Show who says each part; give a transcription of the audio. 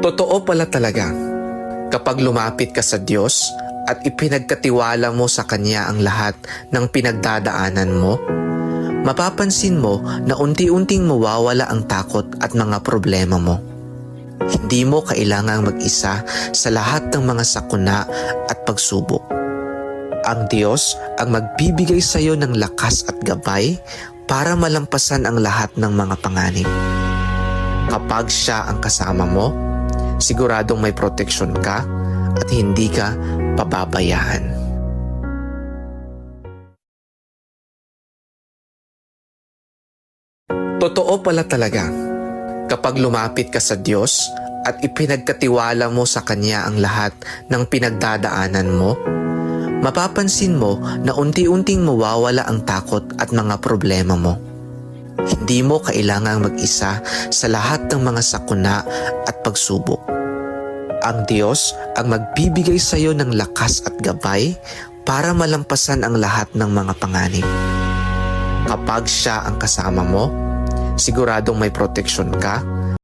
Speaker 1: Totoo pala talaga, kapag lumapit ka sa Diyos at ipinagkatiwala mo sa Kanya ang lahat ng pinagdadaanan mo, mapapansin mo na unti-unting mawawala ang takot at mga problema mo. Hindi mo kailangang mag-isa sa lahat ng mga sakuna at pagsubok. Ang Diyos ang magbibigay sa iyo ng lakas at gabay para malampasan ang lahat ng mga panganib. Kapag Siya ang kasama mo, siguradong may proteksyon ka at hindi ka pababayaan. Totoo pala talaga, kapag lumapit ka sa Diyos at ipinagkatiwala mo sa Kanya ang lahat ng pinagdadaanan mo, mapapansin mo na unti-unting mawawala ang takot at mga problema mo. Hindi mo kailangang mag-isa sa lahat ng mga sakuna at pagsubok. Ang Diyos ang magbibigay sa iyo ng lakas at gabay para malampasan ang lahat ng mga panganib. Kapag Siya ang kasama mo, siguradong may proteksyon ka